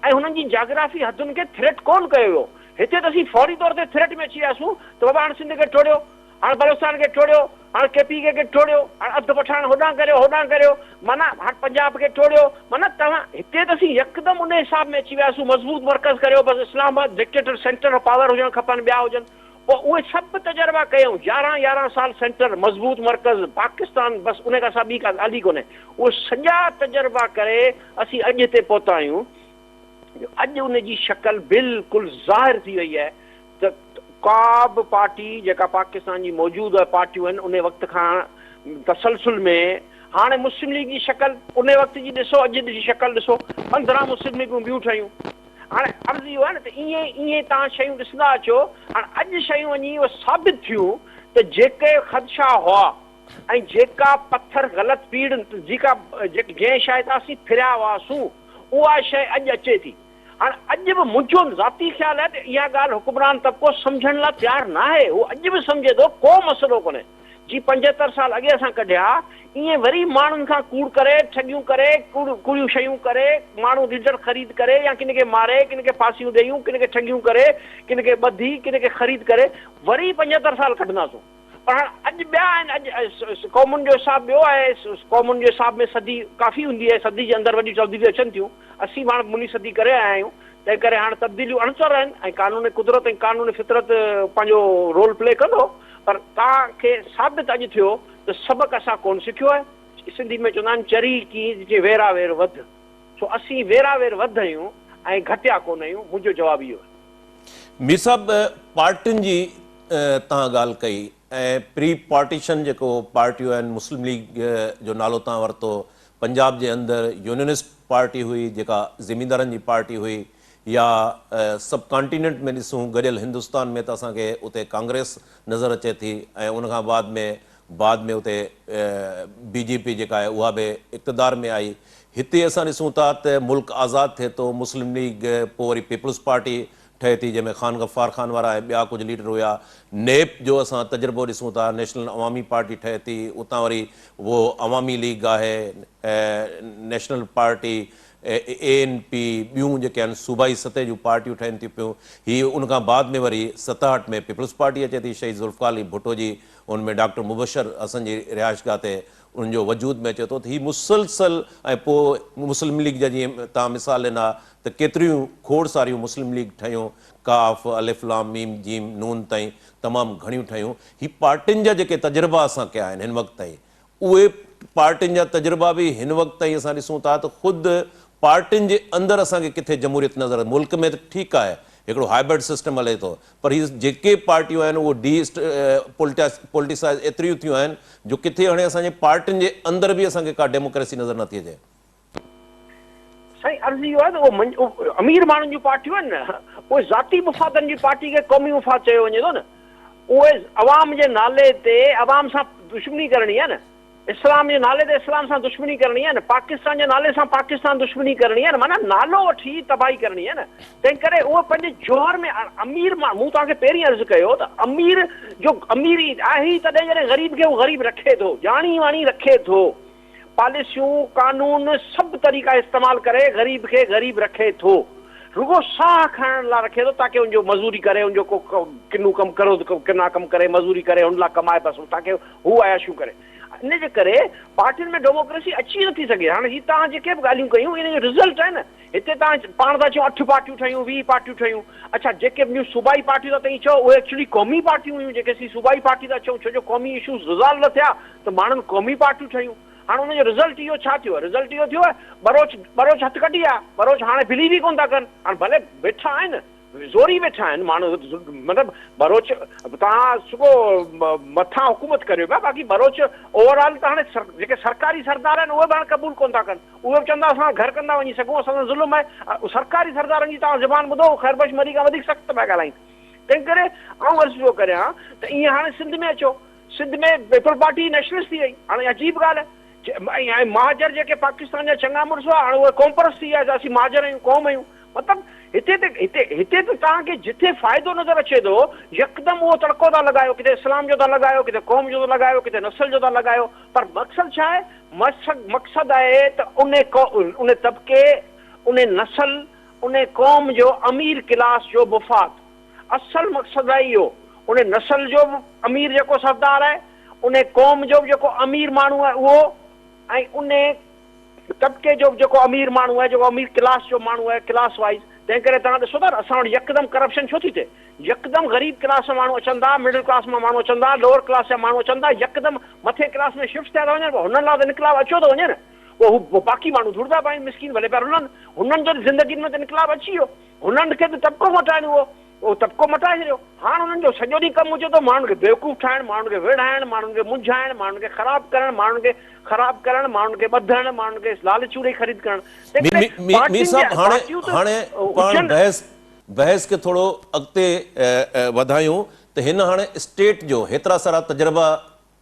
ऐं हुननि जी जाग्राफी हदुनि खे थ्रेट कोन कयो वियो। हिते त असीं फौरी तौर ते थ्रेट में अची वियासीं त बाबा हाणे सिंध खे टोड़ियो, हाणे बलूचिस्तान खे टोड़ियो, हाणे KPK खे टोड़ियो, हाणे अधु पठाण होॾां करियो, माना हाणे पंजाब खे टोड़ियो। माना तव्हां हिते त असीं यकदमि उन हिसाब में अची वियासीं, मज़बूत मर्कज़ करियो, बसि Islamabad dictator centre of power हुजणु खपनि, ॿिया हुजनि। उहे सभु तजर्बा कयूं 11 साल सेंटर मज़बूत मर्कज़ पाकिस्तान बसि उन खां सवाइ ॿी का ॻाल्हि ई कोन्हे उहे सॼा तजर्बा करे असीं अॼु हिते पहुता आहियूं अॼु उन जी शक्ल बिल्कुलु ज़ाहिर थी वई आहे त का बि पार्टी जेका पाकिस्तान जी मौजूदु पार्टियूं आहिनि उन वक़्त खां तसलसुल में हाणे मुस्लिम लीग जी शक्ल उन वक़्त जी ॾिसो अॼु जी शक्ल ॾिसो 15 मुस्लिम लीगूं ॿियूं ठहियूं हाणे अर्ज़ु इहो आहे न त ईअं तव्हां शयूं ॾिसंदा अचो हाणे अॼु शयूं वञी उहे साबित थियूं त जेके ख़दशा हुआ ऐं जेका पथर ग़लति पीड़ जेका जंहिं शइ तां असीं फिरिया हुआसीं उहा शइ अॼु अचे थी हाणे अॼु बि मुंहिंजो ज़ाती ख़्यालु आहे त इहा ॻाल्हि हुकुमरान तबिको सम्झण लाइ तयारु न आहे उहो अॼु बि सम्झे थो को मसइलो कोन्हे जी 75 साल अॻे असां कढिया ईअं वरी माण्हुनि खां कूड़ करे ठगियूं करे कूड़ियूं शयूं करे माण्हू लीडर ख़रीद करे या किन खे मारे किन खे फांसियूं ॾेयूं किन खे ठगियूं करे किन खे ॿधी किन खे ख़रीद करे वरी 75 साल कढंदासीं पर हाणे अॼु ॿिया आहिनि अॼु क़ौमुनि जो हिसाबु ॿियो आहे क़ौमुनि जे हिसाब में सदी काफ़ी हूंदी आहे सदी जे अंदरि वॾियूं तब्दीलियूं अचनि थियूं असीं हाणे मुनी सदी करे आया आहियूं तंहिं करे हाणे तब्दीलियूं अणसर आहिनि ऐं कानून कुदरत ऐं कानून फितरत पंहिंजो रोल प्ले कंदो पर तव्हांखे साबित अॼु थियो त सबक़ु असां कोन सिखियो आहे सिंधी में चवंदा आहिनि चरी कीअं जे वेरा वेर वध सो असीं वेरा वेर वध आहियूं ऐं घटिया कोन आहियूं मुंहिंजो जवाबु इहो आहे मीर साहब पार्टियुनि जी तव्हां ॻाल्हि कई ऐं प्री पार्टीशन जेको पार्टियूं आहिनि मुस्लिम लीग जो नालो तव्हां वरितो पंजाब जे अंदरि यूनियनिस्ट पार्टी हुई जेका ज़मींदारनि जी पार्टी हुई या सब कॉन्टिनेंट में ॾिसूं गॾियल हिंदुस्तान में त असांखे उते कांग्रेस नज़र अचे थी ऐं उनखां बाद में उते बीजेपी जेका आहे उहा बि इक़्तिदार में आई हिते असां ॾिसूं था त मुल्क आज़ादु थिए थो मुस्लिम लीग पोइ वरी पीपल्स पार्टी ठहे थी जंहिंमें ख़ान गफ़ार ख़ान वारा ऐं ॿिया कुझु लीडर हुया नेप जो असां तजुर्बो ॾिसूं था नेशनल अवामी पार्टी ठहे थी उतां वरी उहो अवामी लीग आहे नेशनल पार्टी ANP ॿियूं जेके आहिनि सूबाई सतह जूं पार्टियूं ठहनि थियूं पियूं हीअ उनखां बाद में वरी 67 में पीपल्स पार्टी अचे थी शहीद ज़ुल्फ़िकार अली भुट्टो जी उनमें डॉक्टर मुबशर हसन जी रिहाइशगाह ते उनजो वजूद में अचे थो त हीअ मुसलसल ऐं पोइ मुस्लिम लीग जा जीअं तव्हां मिसाल ॾिना त केतिरियूं खोड़ सारियूं मुस्लिम लीग ठहियूं काफ़ अलिफ लाम मीम जीम नून ताईं तमामु घणियूं ठहियूं हीअ पार्टियुनि जा जेके तजुर्बा असां कया आहिनि हिन वक़्त ताईं उहे पार्टियुनि जा तजुर्बा बि हिन वक़्त ताईं असां ॾिसूं था त ख़ुदि पार्टियुनि जे अंदरि असांखे किथे जमहूरियत नज़र मुल्क में त ठीकु आहे हिकिड़ो हाइब्रिड सिस्टम हले थो पर हीअ जेके पार्टियूं आहिनि उहो पोलिटिसाइज़ एतिरियूं थियूं आहिनि जो किथे हाणे असांजे पार्टियुनि जे अंदरि बि असांखे का डेमोक्रेसी नज़र नथी अचे साईं अर्ज़ु इहो आहे त उहो अमीर माण्हुनि जूं पार्टियूं आहिनि न उहे ज़ाती मुफ़ादनि जी पार्टी खे क़ौमी मुफ़ाद चयो वञे थो न उहे अवाम जे नाले ते अवाम सां दुश्मनी करणी आहे न इस्लाम जे नाले ते इस्लाम सां दुश्मनी करणी आहे न पाकिस्तान जे नाले सां पाकिस्तान दुश्मनी करणी आहे न माना नालो वठी तबाही करणी आहे न तंहिं करे उहो पंहिंजे जौहर में अमीर माण्हू मूं तव्हांखे पहिरीं अर्ज़ु कयो त अमीर जो अमीरी आहे ई तॾहिं जॾहिं ग़रीब खे उहो ग़रीब रखे थो ॼाणी वाणी रखे थो पॉलिसियूं कानून सभु तरीक़ा इस्तेमालु करे ग़रीब खे ग़रीब रखे थो रुगो साह खणण लाइ रखे थो ताकी उनजो मज़ूरी करे उनजो को किन्नू कमु करो किना कमु करे मज़ूरी करे उन लाइ कमाए बसि ताकी हू आयाशूं करे इन जे करे पार्टियुनि में डेमोक्रेसी अची नथी सघे हाणे हीअ तव्हां जेके बि ॻाल्हियूं कयूं इन जो रिज़ल्ट आहे न हिते तव्हां पाण था चओ 8 पार्टियूं ठहियूं 20 पार्टियूं ठहियूं अच्छा जेके ॿियूं सूबाई पार्टियूं था तव्हीं चओ उहे एक्चुअली क़ौमी पार्टियूं हुयूं जेके असीं सूबाई पार्टी था चऊं छो जो क़ौमी इशूज़ रिज़ॉल्व न थिया त माण्हुनि क़ौमी पार्टियूं ठहियूं हाणे हुनजो रिज़ल्ट इहो छा थियो आहे रिज़ल्ट इहो थियो आहे बरोच हथु कढी आहे बरोच हाणे बिलीव ई कोन था कनि हाणे भले वेठा आहिनि ज़ोरी वेठा आहिनि माण्हू मतिलबु बरोच तव्हां सुगो मथां हुकूमत करियो पिया बाक़ी बरोच ओवरऑल त हाणे जेके सरकारी सरदार आहिनि उहे बि हाणे क़बूल कोन था कनि उहे बि चवंदा असां घर कंदा वञी सघूं असां ज़ुल्म आहे सरकारी सरदारनि जी तव्हां ज़बान ॿुधो ख़ैरबश मरी खां वधीक सख़्तु पिया ॻाल्हाइनि तंहिं करे आउं अर्ज़ु पियो करियां त ईअं हाणे सिंध में अचो सिंध में पीपल पार्टी नेशनलिस्ट थी वई हाणे अजीब ॻाल्हि आहे ऐं महाजर जेके पाकिस्तान जा चङा मुड़ुस हुआ हाणे उहे कॉम्परस थी विया असीं महाजर आहियूं क़ौम आहियूं मतिलबु हिते त तव्हांखे जिथे फ़ाइदो नज़र अचे थो यकदमि उहो तड़को था लॻायो किथे इस्लाम जो था लॻायो किथे क़ौम जो था लॻायो किथे नस्ल जो था लॻायो पर मक़सदु छा आहे मक़सदु आहे त उन तबिके उन नस्ल उन क़ौम जो अमीर क्लास जो मुफ़ाद असल मक़सदु आहे इहो उन नस्ल जो बि अमीर जेको सरदार आहे उन क़ौम जो बि जेको अमीर माण्हू आहे उहो ऐं उन तबिके जो बि जेको अमीर माण्हू आहे जेको अमीर क्लास जो माण्हू आहे क्लास वाइज़ तंहिं करे तव्हां ॾिसो था न असां वटि यकदमि करप्शन छो थी थिए यकदम गरीब क्लास माण्हू अचनि था, मिडिल क्लास मां माण्हू अचनि था, लोअर क्लास जा माण्हू अचनि था, यकदम मथे क्लास में शिफ्ट थिया था वञनि, हुननि लाइ त इनकलाब अचो थो वञे न। पोइ बाक़ी माण्हू थोरी था पाइनि मिसकिन, भले पिया रुलनि, हुननि जो ज़िंदगी में त इनकलाब अची वियो। हुननि खे त तबिको मटाइणो हो, उहो तबिको मटाए छॾियो। हाणे हुननि जो सॼो ॾींहुं कमु हुजे थो माण्हुनि खे बेवकूफ़ ठाहिणु, माण्हुनि खे विढ़ाइणु, माण्हुनि खे मुंझाइणु, माण्हुनि खे ख़राबु करणु, माण्हुनि खे ॿधणु, माण्हुनि खे लाल चूड़े ख़रीद करणु। मीर साहब, हाणे पाण बहस खे थोरो अॻिते वधायूं त हिन हाणे स्टेट जो हेतिरा सारा तजुर्बा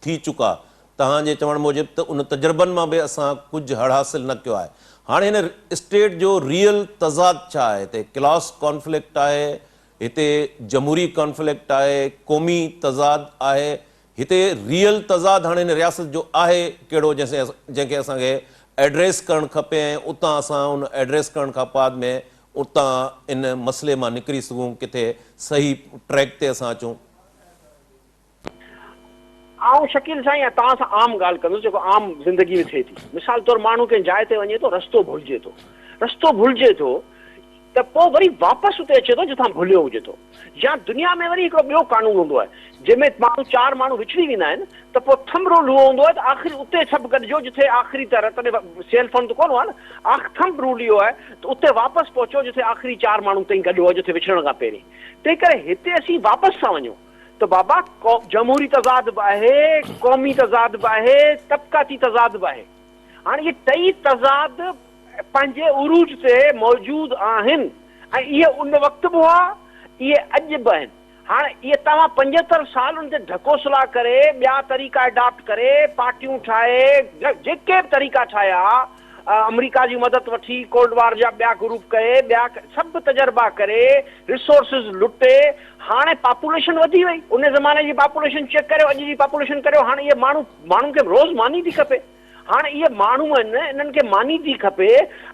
थी चुका, तव्हांजे चवण मूजिबि त उन तजुर्बनि मां बि असां कुझु हड़ हासिल न कयो आहे। हाणे हिन स्टेट जो रियल तज़ाद छा आहे? हिते क्लास कॉन्फ्लिक्ट आहे, हिते जमहूरी कॉन्फ्लिक्ट आहे, क़ौमी तज़ाद आहे, हिते रियल तज़ाद हाणे हिन रियासत जो आहे कहिड़ो जंहिंखे असांखे एड्रेस करणु खपे ऐं उतां असां उन एड्रेस करण खां बाद में उतां इन मसइले मां निकिरी सघूं, किथे सही ट्रैक ते असां अचूं? आउं शकील साईं तव्हां सां आम ॻाल्हि कंदुसि जेको आम ज़िंदगी में थिए थी। मिसाल तौरु माण्हू कंहिं जाइ ते वञे थो, रस्तो भुलिजे थो त पोइ वरी वापसि उते अचे थो जितां भुलियो हुजे थो। या दुनिया में वरी हिकिड़ो ॿियो कानून हूंदो आहे जंहिंमें माण्हू 4 माण्हू विछड़ी वेंदा आहिनि त पोइ थंब रूल उहो हूंदो आहे त आख़िरी उते सभु गॾिजो जिथे आख़िरी तरह, तॾहिं सेल फोन त कोन आहे न, थंब रूल इहो आहे त उते वापसि पहुचो जिथे आख़िरी 4 माण्हू ताईं गॾु हुओ, जिथे विछड़ण खां पहिरीं। तंहिं करे हिते असीं वापसि था वञूं त बाबा जमहूरी तज़ाद बि आहे, क़ौमी तज़ाद बि आहे, तबक़ाती तज़ाद बि आहे। हाणे इहे टई तज़ाद पंहिंजे उरूज ते मौजूदु आहिनि ऐं इहे उन वक़्तु बि हुआ, इहे अॼु बि आहिनि। हाणे इहे तव्हां 75 साल उन ते ढकोसला करे, ॿिया तरीक़ा अडॉप्ट करे, पार्टियूं ठाहे, जेके बि तरीक़ा ठाहिया, अमेरिका जी मदद वठी, कोल्ड वार जा ॿिया ग्रुप कए, ॿिया सभु तजर्बा करे, रिसोर्सिस लुटे, हाणे पॉपुलेशन वधी वई। उन ज़माने जी पॉपुलेशन चेक करियो, अॼु जी पॉपुलेशन करियो। हाणे इहे माण्हुनि खे रोज़ मानी थी खपे। हाणे इहे माण्हू आहिनि, इन्हनि खे मानी थी खपे।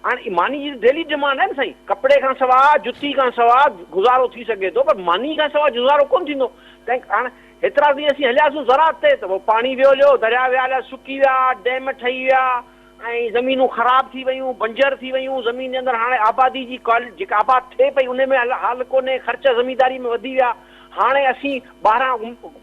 हाणे मानी जी डेली डिमांड आहे न साईं, कपिड़े खां सवाइ, जुती खां सवाइ गुज़ारो थी सघे थो, पर मानी खां सवाइ गुज़ारो कोन थींदो। त हाणे हेतिरा ॾींहं असीं हलियासीं ज़राअत ते त पोइ पाणी वियो लियो, दरिया विया सुकी विया, डैम ठही विया ऐं ज़मीनूं ख़राब थी वियूं, बंजर थी वियूं। ज़मीन जे अंदरि हाणे आबादी जी जेका आबाद थिए पई उन में हाल कोन्हे, ख़र्च ज़मीनदारी में वधी विया। हाणे असीं ॿाहिरां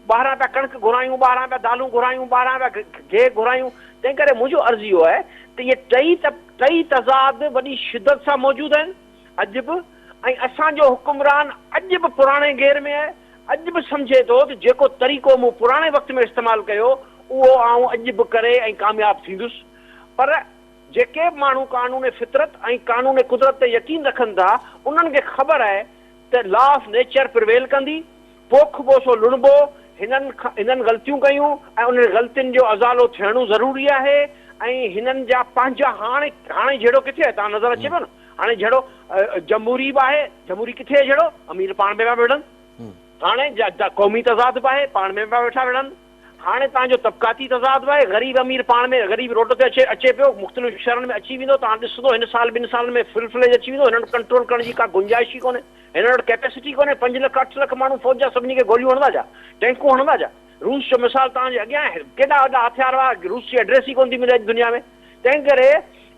पिया कणिक घुरायूं, ॿाहिरां पिया दालूं घुरायूं, ॿाहिरां पिया गिह घुरायूं। तंहिं करे मुंहिंजो अर्ज़ु इहो आहे त इहे टई तज़ाद वॾी शिदत सां मौजूदु आहिनि अॼु बि, ऐं असांजो हुकुमरान अॼु बि पुराणे गेर में आहे। अॼु बि सम्झे थो त जेको तरीक़ो मूं पुराणे वक़्त में इस्तेमालु कयो उहो आउं अॼु बि करे ऐं कामयाबु थींदुसि। पर जेके बि माण्हू कानून फितरत ऐं कानून कुदरत ते यकीन रखनि था, उन्हनि खे ख़बर आहे त लॉ ऑफ नेचर प्रिवेल कंदी। पोख ॿोसो लुणबो, हिननि ग़लतियूं कयूं ऐं उन ग़लतियुनि जो अज़ालो थियणो ज़रूरी आहे। ऐं हिननि जा पंहिंजा हाणे जहिड़ो किथे आहे, तव्हां नज़र अचे पियो न, हाणे जहिड़ो जमहूरी बि आहे, जमहूरी किथे आहे, जहिड़ो अमीर पाण में पिया विढ़नि। हाणे क़ौमी तज़ाद बि आहे, पाण में पिया वेठा विढ़नि। हाणे तव्हांजो तबक़ाती तज़ाद बि आहे, ग़रीब अमीर पाण में, ग़रीब रोड ते अचे पियो, मुख़्तलिफ़ शहरनि में अची वेंदो। तव्हां ॾिसंदो हिन साल 2 साल में फुल फ्लेज अची वेंदो। हिननि कंट्रोल करण जी का गुंजाइश ई कोन्हे, हिन वटि कैपेसिटी कोन्हे। 5 लाख 8 लाख माण्हू फ़ौज जा, सभिनी खे गोलियूं हणंदा जा, टैंकूं हणंदा जा। रूस जो मिसाल तव्हांजे अॻियां आहे, केॾा वॾा हथियार हुआ, रूस जी एड्रेस ई कोन थी मिले दुनिया में। तंहिं करे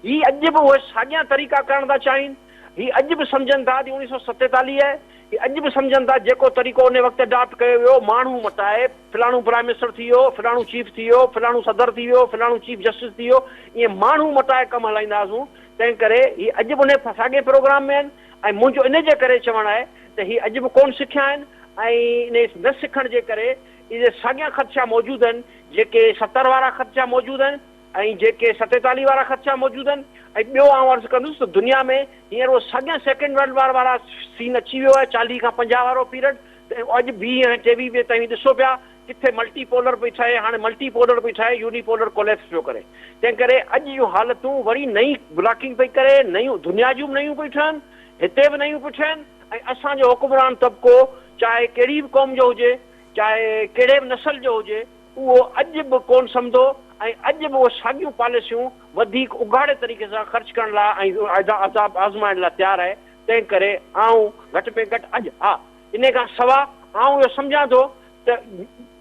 हीअ अॼु बि उहे साॻिया तरीक़ा करण था चाहिनि। हीअ अॼु बि सम्झनि था त 1947 आहे, अॼु बि सम्झनि था जेको तरीक़ो उन वक़्तु अडॉप्ट कयो वियो, माण्हू मटाए, फलाणो प्राइम मिनिस्टर थी वियो, फलाणो चीफ थी वियो, फलाणो सदर थी वियो, फलाणो चीफ जस्टिस थी वियो, ईअं माण्हू मटाए कमु हलाईंदासीं। तंहिं करे हीअ अॼु बि उन साॻे प्रोग्राम में आहिनि। ऐं मुंहिंजो इन जे करे चवणु आहे त हीअ अॼु बि कोन सिखिया आहिनि, ऐं इन न सिखण जे करे इहे साॻिया ख़दशा मौजूदु आहिनि। जेके 70 वारा ख़दशा मौजूदु आहिनि ऐं जेके 47 वारा ख़दशा मौजूदु आहिनि। ऐं ॿियो आउं अर्ज़ु कंदुसि त दुनिया में हींअर उहो साॻिया सेकेंड वर्ल्ड वार वारा सीन अची वियो आहे, 40 खां 50 वारो पीरियड। त अॼु 20 ऐं 23 में तव्हीं ॾिसो पिया किथे मल्टीपोलर पई ठहे, हाणे मल्टीपोलर पई ठहे, यूनिपोलर कोलेप्स पियो करे। तंहिं करे अॼु जूं हालतूं वरी नई ब्लॉकिंग पई करे, नयूं दुनिया जूं बि नयूं पई ठहनि, हिते बि नयूं पई ठहनि। ऐं असांजो हुकुमरान तबिको चाहे कहिड़ी बि क़ौम जो हुजे, चाहे कहिड़े बि नसल जो हुजे, उहो अॼु बि कोन सम्झो ऐं अॼु बि उहे साॻियूं पॉलिसियूं वधीक उघाड़े तरीक़े सां ख़र्च करण लाइ ऐं अज़ाब आज़माइण लाइ तयारु आहे। तंहिं करे आउं घटि में घटि अॼु इन खां सवाइ आउं इहो सम्झां थो त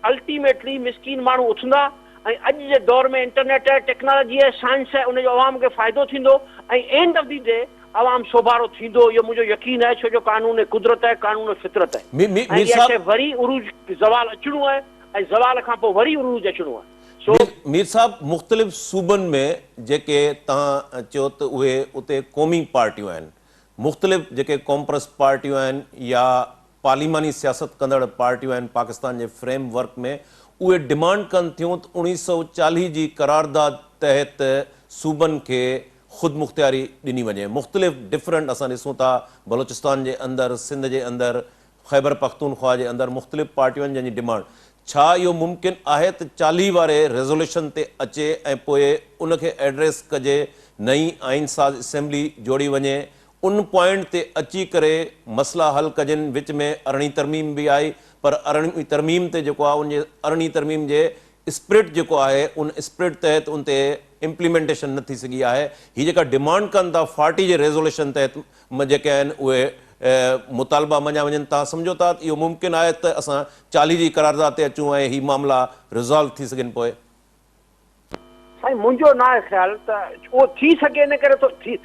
अल्टीमेटली मिसकीन माण्हू उथंदा ऐं अॼु जे दौर में इंटरनेट आहे, टेक्नोलॉजी आहे, साइंस आहे, उनजो अवाम खे फ़ाइदो थींदो। ऐं एंड ऑफ दी डे अवाम सोभारो थींदो, इहो मुंहिंजो यकीन आहे, छो जो कानून कुदरत आहे, कानून फितरत आहे। ऐं मीर इहा शइ साहब वरी उरूज ज़वाल अचणो आहे, ऐं ज़वाल खां पोइ वरी उरूज अचणो आहे। सो मीर साहब मुख़्तलिफ़ सूबनि में जेके तव्हां चयो त उहे उते क़ौमी पार्टियूं आहिनि, मुख़्तलिफ़ जेके कॉम्प्रेस पार्टियूं आहिनि या पार्लिमानी सियासत कंदड़ पार्टियूं आहिनि पाकिस्तान जे फ्रेमवर्क में, उहे डिमांड कनि थियूं त 1940 जी करारदाद तहत सूबनि खे ख़ुदि मुख़्तियारी ॾिनी वञे। मुख़्तलिफ़ डिफरेंट असां ॾिसूं था बलोचिस्तान जे अंदरि, सिंध जे अंदरि, ख़ैबर पख्तूनख्वा जे अंदरि मुख़्तलिफ़ पार्टियूं आहिनि जंहिंजी डिमांड। छा इहो मुमकिन आहे त 40 वारे रेज़ोल्यूशन ते अचे ऐं पोइ उनखे एड्रेस कजे, नई आइन साज़ असेंबली जोड़ी वञे, उन पॉइंट ते अची करे मसला हल कजनि? विच में 18वीं तरमीम बि आई, पर 18वीं तरमीम ते जेको आहे उन 18वीं तरमीम जे स्पिरिट जेको आहे उन स्पिरिट तहत उन ते इम्प्लीमेंटेशन न थी सघी आहे। हीअ जेका डिमांड कनि था 40 जे रेज़ोल्यूशन तहत जेके आहिनि उहे मुतालबा मञा वञनि, तव्हां सम्झो था इहो मुमकिन आहे त असां 40 जी करारदाद ते अचूं ऐं हीअ मामला रिज़ॉल्व थी सघनि? पोइ साईं मुंहिंजो न आहे ख़्यालु त उहो थी सघे, इन करे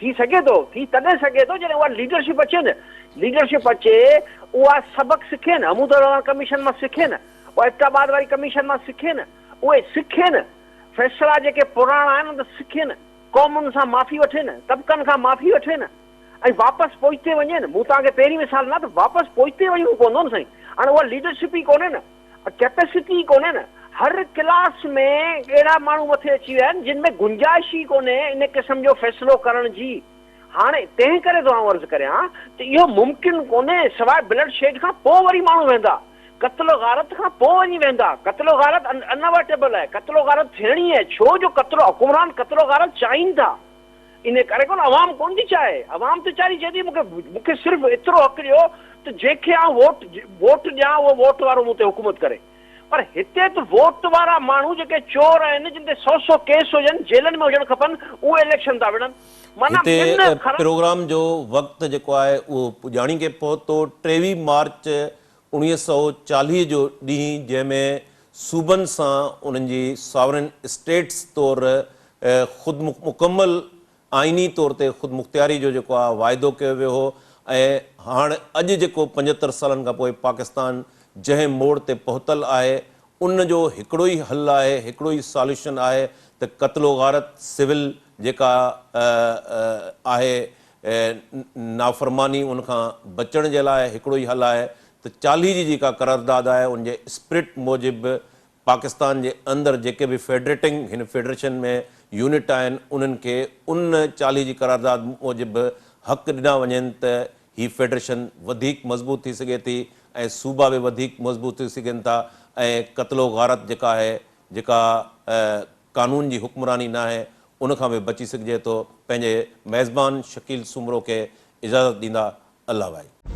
थी सघे थो, थी तॾहिं सघे थो जॾहिं उहा लीडरशिप अचे न। लीडरशिप अचे, उहा सबक़ु सिखे न, हमूदुर कमीशन मां सिखे न, उहा इफ्ताबाद वारी कमीशन मां सिखे न, उहे सिखे न, फ़ैसिला जेके पुराणा आहिनि त सिखे न, क़ौमुनि सां माफ़ी वठे न, तबिक़नि खां माफ़ी वठे न, ऐं वापसि पोइते वञे न। मूं तव्हांखे पहिरीं मिसाल न त वापसि पोइते वञिणो पवंदो न साईं। हाणे उहा लीडरशिप ई कोन्हे न, कैपेसिटी ई कोन्हे न। हर क्लास में अहिड़ा माण्हू मथे अची विया आहिनि जिन में गुंजाइश ई कोन्हे इन क़िस्म जो फ़ैसिलो करण जी। हाणे तंहिं करे थो आउं अर्ज़ु करियां त इहो मुमकिन कोन्हे, सवाइ ब्लड शेड खां पोइ वरी माण्हू वेंदा, क़त्लो गारत खां पोइ वञी वेंदा। क़त्लो गारत अनअवॉइडेबल आहे, क़त्लो गारत थियणी आहे, छो जो हुकुमरान क़त्लो गारत चाहिनि था। इन करे कोन, अवाम कोन थी चाहे। अवाम त चाही चए थी मूंखे सिर्फ़ु एतिरो हक़ ॾियो त जंहिंखे आउं वोट ॾियां उहो वोट वारो मूं ते हुकूमत करे। पर हिते त वोट वारा माण्हू जेके चोर आहिनि, जिन ते 100 केस हुजनि, जेलनि में हुजणु खपनि, उहे इलेक्शन था विढ़नि। माना हिते प्रोग्राम जो वक़्तु जेको आहे उहो ॼाणी के पहुतो 23 मार्च 1940 जो ॾींहुं, जंहिंमें सूबनि सां उन्हनि जी सॉवरन स्टेट्स तौरु ख़ुदि मुकमल आइनी तौर ते ख़ुदि मुख़्तियारी जो जेको आहे वाइदो कयो वियो हो। ऐं हाणे अॼु जेको 75 सालनि खां पोइ पाकिस्तान जंहिं मोड़ ते पहुतल आहे, उन जो हिकिड़ो ई हल आहे, हिकिड़ो ई सॉल्यूशन आहे त क़त्लो गारत सिविल जेका आहे नाफ़रमानी, उनखां बचण जे लाइ हिकिड़ो ई हल आहे त 40 जी जेका करारदाद आहे उन जे स्पिरिट मूजिबि पाकिस्तान जे अंदरि जेके बि फेडरेटिंग हिन फेडरेशन में यूनिट आहिनि, उन्हनि खे उन 40 जी करारदाद मूजिबि हक़ ॾिना वञनि त हीअ फेडरेशन वधीक मज़बूत थी सघे थी ऐं सूबा बि वधीक मज़बूत थी सघनि था, ऐं क़त्लो गारत जेका आहे, जेका कानून जी हुक्मरानी न आहे, उनखां बि बची सघिजे थो। पंहिंजे मेज़बान शकील सुमरो खे इजाज़त ॾींदा। अल्लाह भाई।